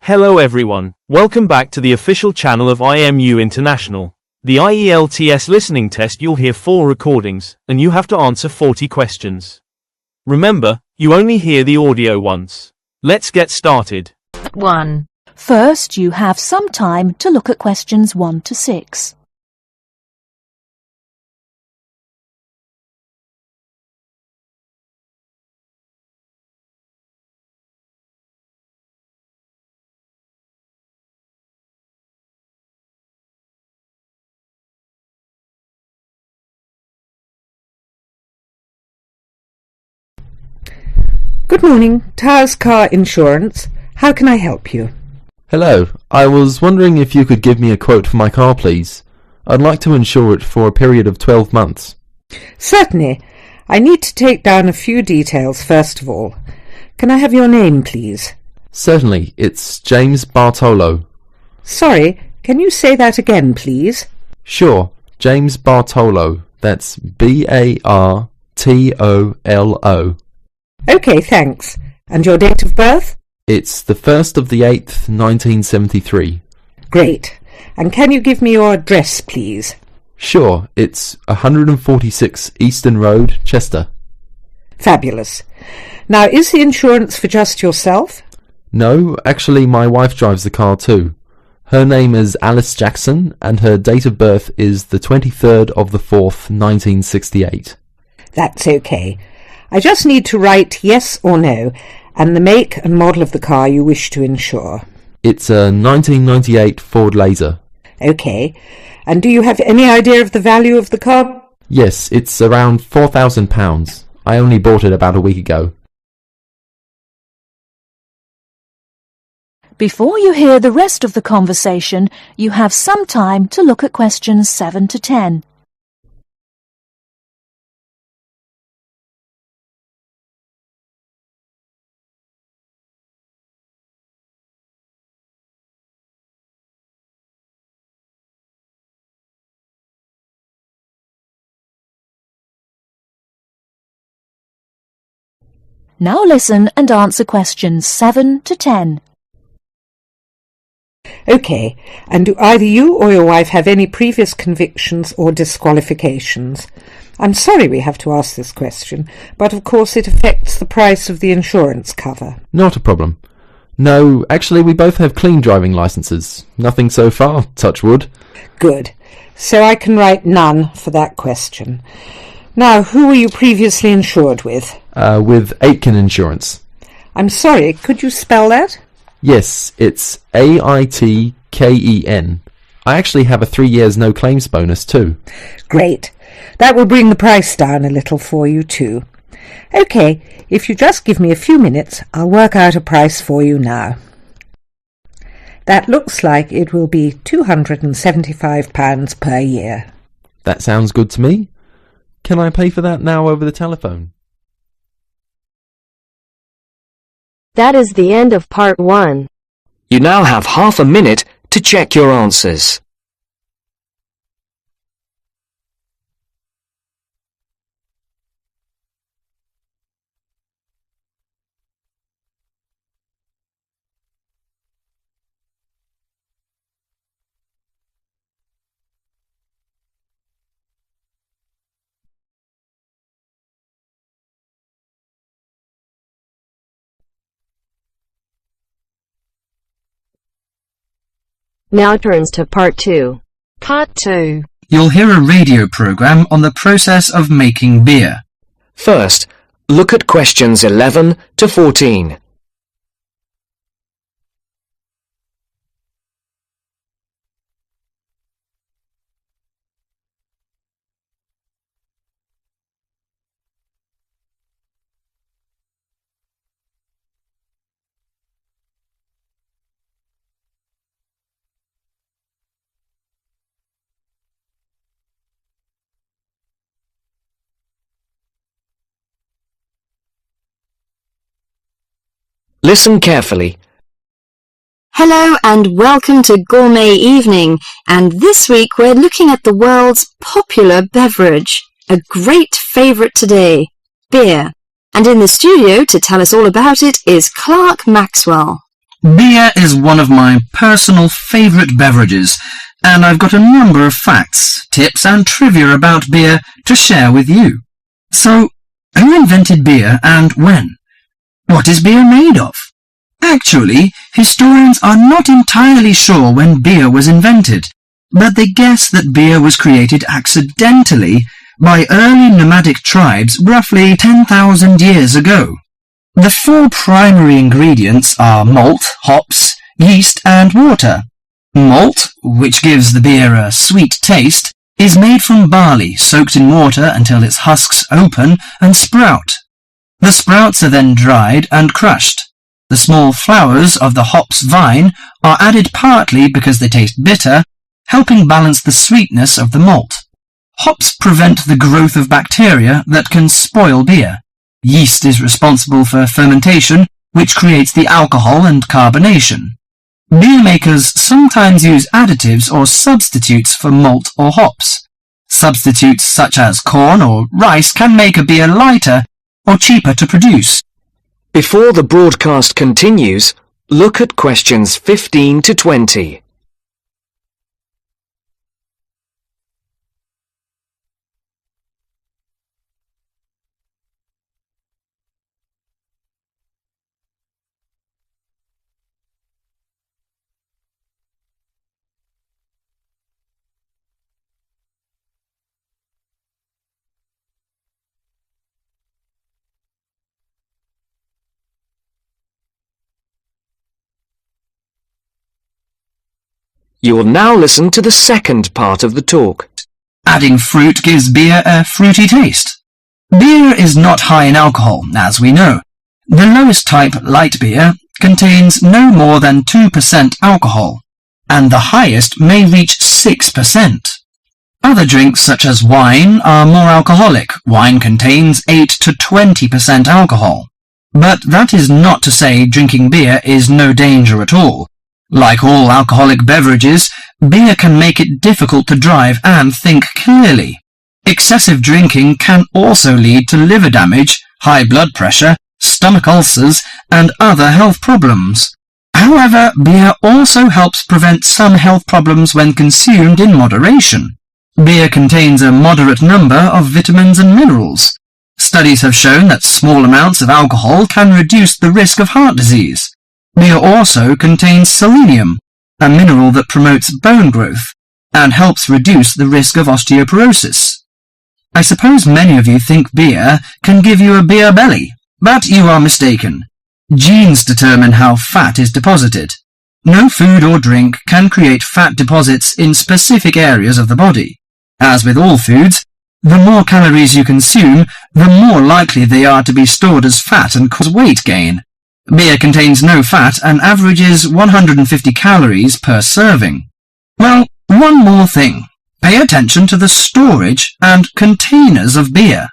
Hello everyone, welcome back to the official channel of IMU International. The IELTS listening test, you'll hear 4 recordings, and you have to answer 40 questions. Remember, you only hear the audio once. Let's get started. 1. First, you have some time to look at questions 1 to 6. Good morning, Towers Car Insurance. How can I help you? Hello, I was wondering if you could give me a quote for my car, please. I'd like to insure it for a period of 12 months. Certainly. I need to take down a few details first of all. Can I have your name, please? Certainly, it's James Bartolo. Sorry, can you say that again, please? Sure, James Bartolo. That's Bartolo. OK, thanks. And your date of birth? It's the 1st of the 8th, 1973. Great. And can you give me your address, please? Sure, it's 146 Eastern Road, Chester. Fabulous. Now, is the insurance for just yourself? No, actually my wife drives the car too. Her name is Alice Jackson and her date of birth is the 23rd of the 4th, 1968. That's OK. I just need to write yes or no, and the make and model of the car you wish to insure. It's a 1998 Ford Laser. OK. And do you have any idea of the value of the car? Yes, it's around £4,000. I only bought it about a week ago. Before you hear the rest of the conversation, you have some time to look at questions 7 to 10. Now listen and answer questions 7 to 10. OK. And do either you or your wife have any previous convictions or disqualifications? I'm sorry we have to ask this question, but of course it affects the price of the insurance cover. Not a problem. No, actually we both have clean driving licenses. Nothing so far, touch wood. Good. So I can write none for that question. Now, who were you previously insured with? With Aitken Insurance. I'm sorry, could you spell that? Yes, it's Aitken. I actually have a 3 years no claims bonus too. Great. That will bring the price down a little for you too. OK, if you just give me a few minutes, I'll work out a price for you now. That looks like it will be £275 per year. That sounds good to me. Can I pay for that now over the telephone? That is the end of part 1. You now have half a minute to check your answers. Now turns to part 2. Part 2. You'll hear a radio program on the process of making beer. First, look at questions 11 to 14. Listen carefully. Hello and welcome to Gourmet Evening, and this week we're looking at the world's popular beverage, a great favourite today, beer. And in the studio to tell us all about it is Clark Maxwell. Beer is one of my personal favourite beverages, and I've got a number of facts, tips and trivia about beer to share with you. So, who invented beer and when? What is beer made of? Actually, historians are not entirely sure when beer was invented, but they guess that beer was created accidentally by early nomadic tribes roughly 10,000 years ago. The four primary ingredients are malt, hops, yeast and water. Malt, which gives the beer a sweet taste, is made from barley soaked in water until its husks open and sprout. The sprouts are then dried and crushed. The small flowers of the hops vine are added partly because they taste bitter, helping balance the sweetness of the malt. Hops prevent the growth of bacteria that can spoil beer. Yeast is responsible for fermentation, which creates the alcohol and carbonation. Beer makers sometimes use additives or substitutes for malt or hops. Substitutes such as corn or rice can make a beer lighter or cheaper to produce. Before the broadcast continues, look at questions 15 to 20. You will now listen to the second part of the talk. Adding fruit gives beer a fruity taste. Beer is not high in alcohol, as we know. The lowest type, light beer, contains no more than 2% alcohol, and the highest may reach 6%. Other drinks such as wine are more alcoholic. Wine contains 8 to 20% alcohol. But that is not to say drinking beer is no danger at all. Like all alcoholic beverages, beer can make it difficult to drive and think clearly. Excessive drinking can also lead to liver damage, high blood pressure, stomach ulcers, and other health problems. However, beer also helps prevent some health problems when consumed in moderation. Beer contains a moderate number of vitamins and minerals. Studies have shown that small amounts of alcohol can reduce the risk of heart disease. Beer also contains selenium, a mineral that promotes bone growth and helps reduce the risk of osteoporosis. I suppose many of you think beer can give you a beer belly, but you are mistaken. Genes determine how fat is deposited. No food or drink can create fat deposits in specific areas of the body. As with all foods, the more calories you consume, the more likely they are to be stored as fat and cause weight gain. Beer contains no fat and averages 150 calories per serving. Well, one more thing. Pay attention to the storage and containers of beer.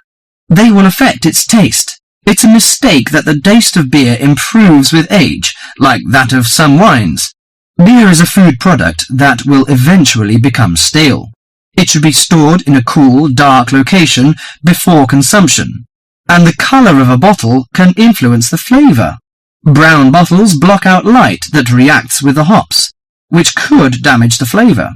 They will affect its taste. It's a mistake that the taste of beer improves with age, like that of some wines. Beer is a food product that will eventually become stale. It should be stored in a cool, dark location before consumption, and the color of a bottle can influence the flavor. Brown bottles block out light that reacts with the hops, which could damage the flavor.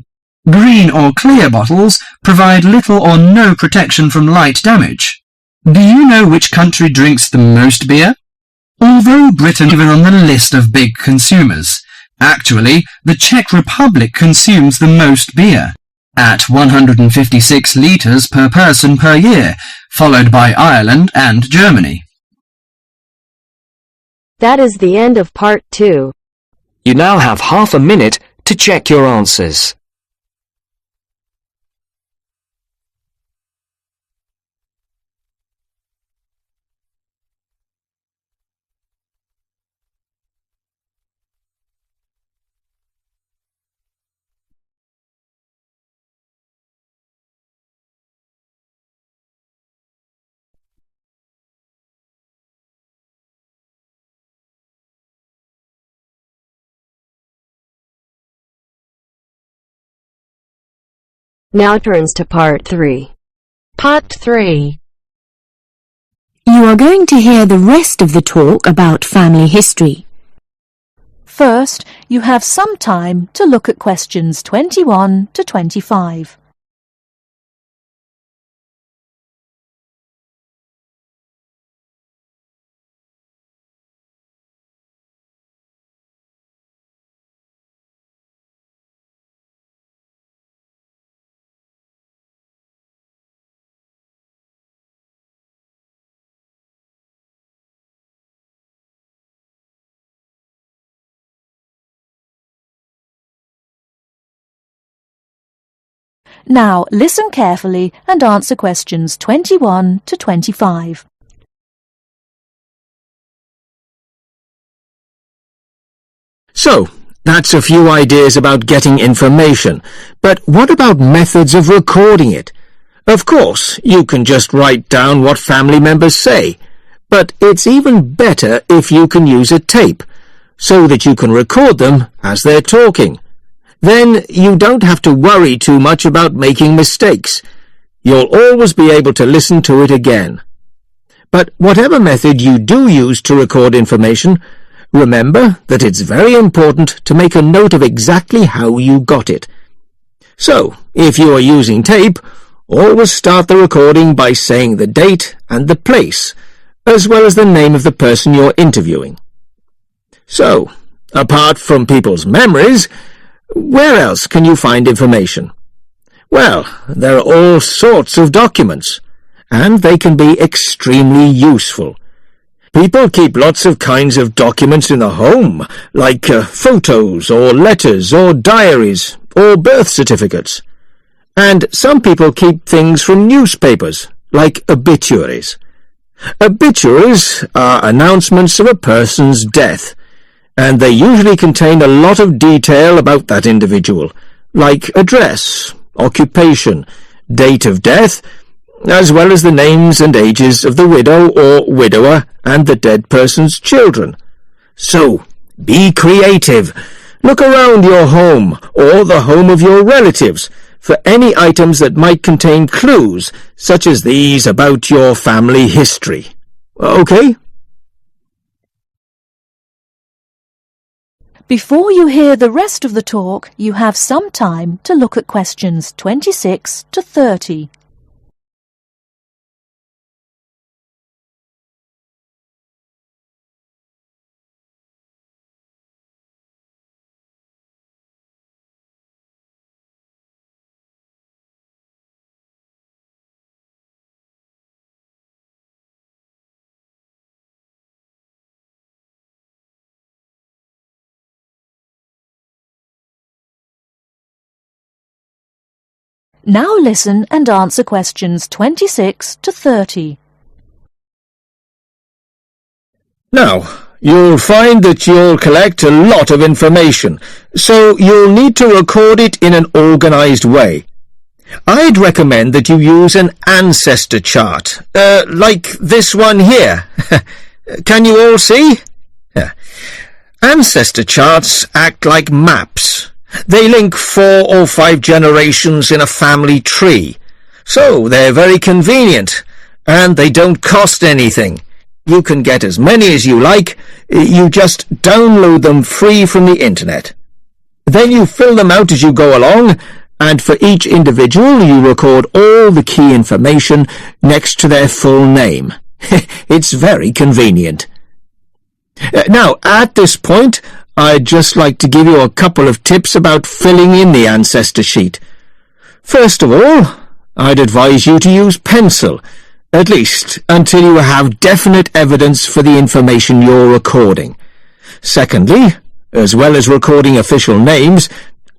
Green or clear bottles provide little or no protection from light damage. Do you know which country drinks the most beer? Although Britain is even on the list of big consumers, actually the Czech Republic consumes the most beer, at 156 litres per person per year, followed by Ireland and Germany. That is the end of part 2. You now have half a minute to check your answers. Now turns to part 3. Part 3. You are going to hear the rest of the talk about family history. First, you have some time to look at questions 21 to 25. Now listen carefully and answer questions 21 to 25. So, that's a few ideas about getting information, but what about methods of recording it? Of course, you can just write down what family members say, but it's even better if you can use a tape, so that you can record them as they're talking. Then you don't have to worry too much about making mistakes. You'll always be able to listen to it again. But whatever method you do use to record information, remember that it's very important to make a note of exactly how you got it. So, if you are using tape, always start the recording by saying the date and the place, as well as the name of the person you're interviewing. So, apart from people's memories, where else can you find information? Well, there are all sorts of documents, and they can be extremely useful. People keep lots of kinds of documents in the home, like photos or letters or diaries or birth certificates. And some people keep things from newspapers, like obituaries. Obituaries are announcements of a person's death, and they usually contain a lot of detail about that individual, like address, occupation, date of death, as well as the names and ages of the widow or widower and the dead person's children. So, be creative. Look around your home or the home of your relatives for any items that might contain clues, such as these about your family history. Okay? Before you hear the rest of the talk, you have some time to look at questions 26 to 30. Now listen and answer questions 26 to 30. Now, you'll find that you'll collect a lot of information, so you'll need to record it in an organized way. I'd recommend that you use an ancestor chart, like this one here. Can you all see? Ancestor charts act like maps. They link 4 or 5 generations in a family tree, so they're very convenient, and they don't cost anything. You can get as many as you like. You just download them free from the internet. Then you fill them out as you go along, and for each individual you record all the key information next to their full name. It's very convenient. Now, at this point, I'd just like to give you a couple of tips about filling in the ancestor sheet. First of all, I'd advise you to use pencil, at least until you have definite evidence for the information you're recording. Secondly, as well as recording official names,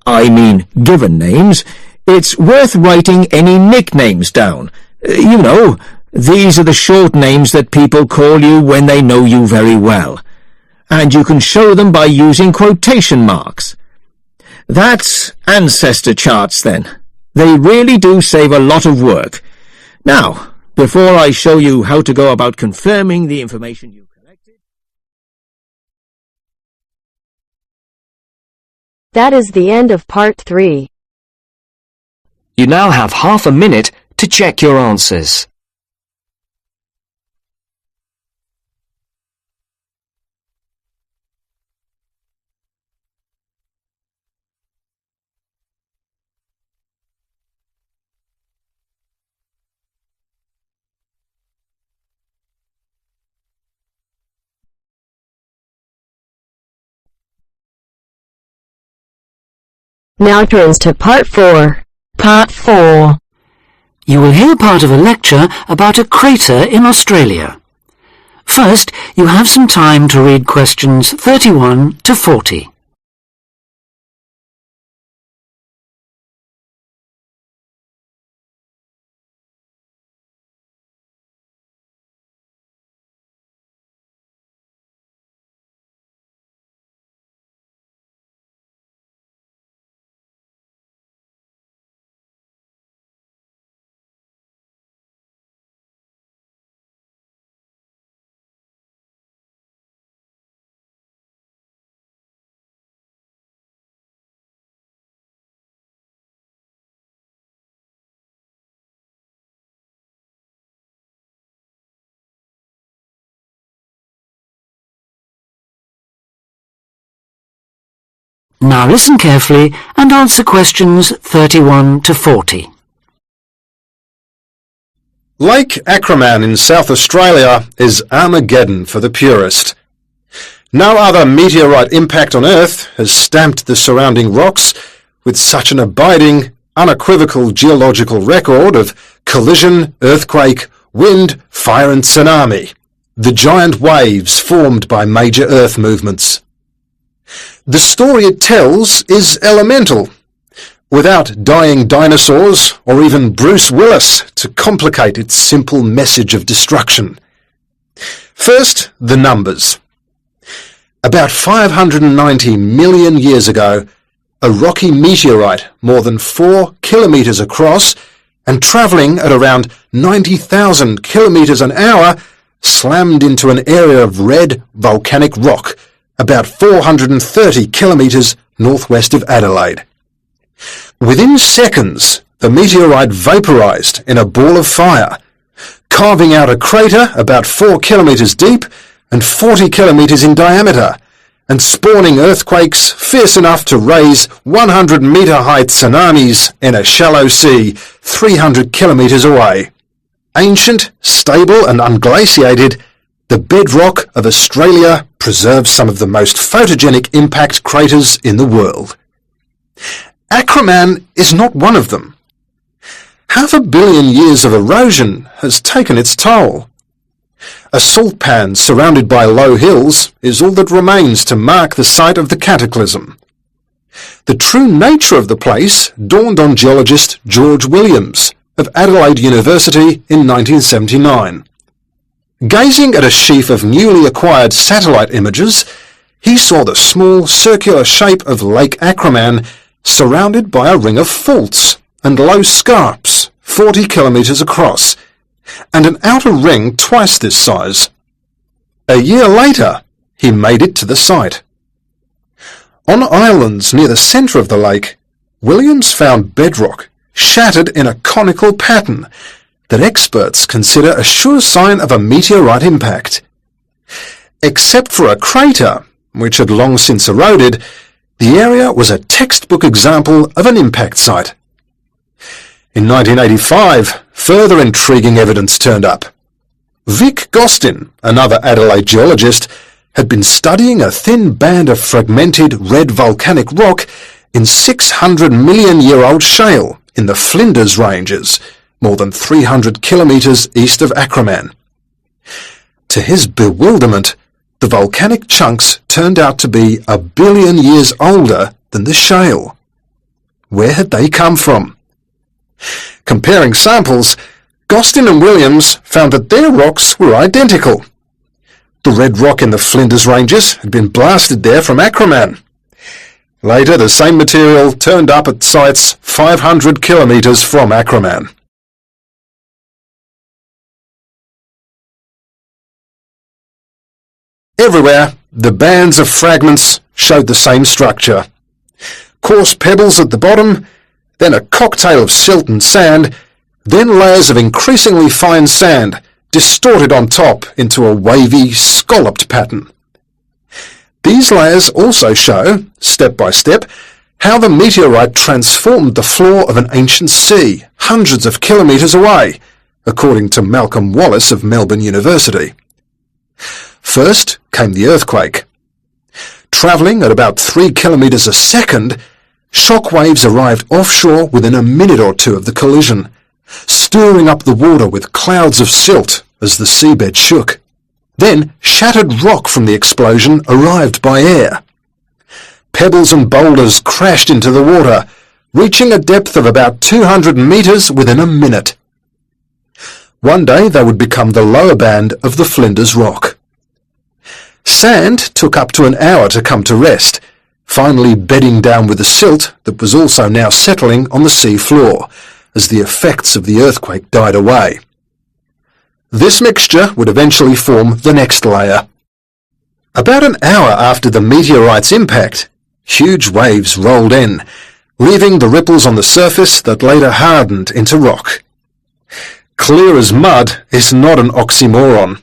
I mean given names, it's worth writing any nicknames down. You know, these are the short names that people call you when they know you very well. And you can show them by using quotation marks. That's ancestor charts then. They really do save a lot of work. Now, before I show you how to go about confirming the information you collected... That is the end of part 3. You now have half a minute to check your answers. Now turns to Part 4. Part 4. You will hear part of a lecture about a crater in Australia. First, you have some time to read questions 31 to 40. Now listen carefully and answer questions 31 to 40. Lake Acraman in South Australia is Armageddon for the purist. No other meteorite impact on Earth has stamped the surrounding rocks with such an abiding, unequivocal geological record of collision, earthquake, wind, fire and tsunami, the giant waves formed by major Earth movements. The story it tells is elemental, without dying dinosaurs or even Bruce Willis to complicate its simple message of destruction. First, the numbers. About 590 million years ago, a rocky meteorite more than 4 kilometres across and travelling at around 90,000 kilometres an hour slammed into an area of red volcanic rock about 430 kilometres northwest of Adelaide. Within seconds, the meteorite vaporised in a ball of fire, carving out a crater about 4 kilometres deep and 40 kilometres in diameter, and spawning earthquakes fierce enough to raise 100-metre-high tsunamis in a shallow sea 300 kilometres away. Ancient, stable and unglaciated, the bedrock of Australia preserves some of the most photogenic impact craters in the world. Acraman is not one of them. 500 million years of erosion has taken its toll. A salt pan surrounded by low hills is all that remains to mark the site of the cataclysm. The true nature of the place dawned on geologist George Williams of Adelaide University in 1979. Gazing at a sheaf of newly acquired satellite images, he saw the small circular shape of Lake Acraman surrounded by a ring of faults and low scarps 40 kilometres across, and an outer ring twice this size. A year later, he made it to the site. On islands near the centre of the lake, Williams found bedrock shattered in a conical pattern that experts consider a sure sign of a meteorite impact. Except for a crater, which had long since eroded, the area was a textbook example of an impact site. In 1985, further intriguing evidence turned up. Vic Gostin, another Adelaide geologist, had been studying a thin band of fragmented red volcanic rock in 600-million-year-old shale in the Flinders Ranges, more than 300 kilometres east of Acraman. To his bewilderment, the volcanic chunks turned out to be 1 billion years older than the shale. Where had they come from? Comparing samples, Gostin and Williams found that their rocks were identical. The red rock in the Flinders Ranges had been blasted there from Acraman. Later, the same material turned up at sites 500 kilometres from Acraman. Everywhere, the bands of fragments showed the same structure. Coarse pebbles at the bottom, then a cocktail of silt and sand, then layers of increasingly fine sand, distorted on top into a wavy, scalloped pattern. These layers also show, step by step, how the meteorite transformed the floor of an ancient sea, hundreds of kilometres away, according to Malcolm Wallace of Melbourne University. First came the earthquake. Travelling at about 3 kilometres a second, Shock waves arrived offshore within a minute or two of the collision, stirring up the water with clouds of silt as the seabed shook. Then shattered rock from the explosion arrived by air. Pebbles and boulders crashed into the water, reaching a depth of about 200 metres within a minute. One day they would become the lower band of the Flinders Rock. Sand took up to an hour to come to rest, finally bedding down with the silt that was also now settling on the sea floor as the effects of the earthquake died away. This mixture would eventually form the next layer. About an hour after the meteorite's impact, huge waves rolled in, leaving the ripples on the surface that later hardened into rock. Clear as mud is not an oxymoron.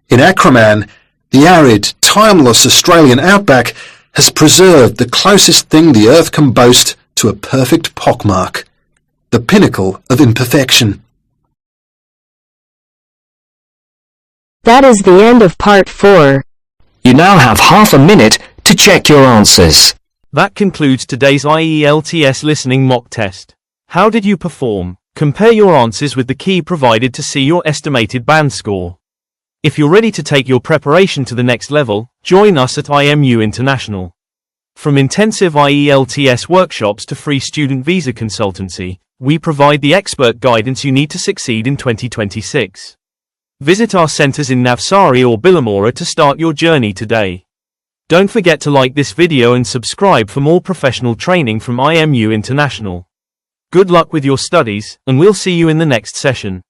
In Acraman, the arid, timeless Australian outback has preserved the closest thing the earth can boast to a perfect pockmark, the pinnacle of imperfection. That is the end of part 4. You now have half a minute to check your answers. That concludes today's IELTS listening mock test. How did you perform? Compare your answers with the key provided to see your estimated band score. If you're ready to take your preparation to the next level, join us at IMU International. From intensive IELTS workshops to free student visa consultancy, we provide the expert guidance you need to succeed in 2026. Visit our centers in Navsari or Billamora to start your journey today. Don't forget to like this video and subscribe for more professional training from IMU International. Good luck with your studies, and we'll see you in the next session.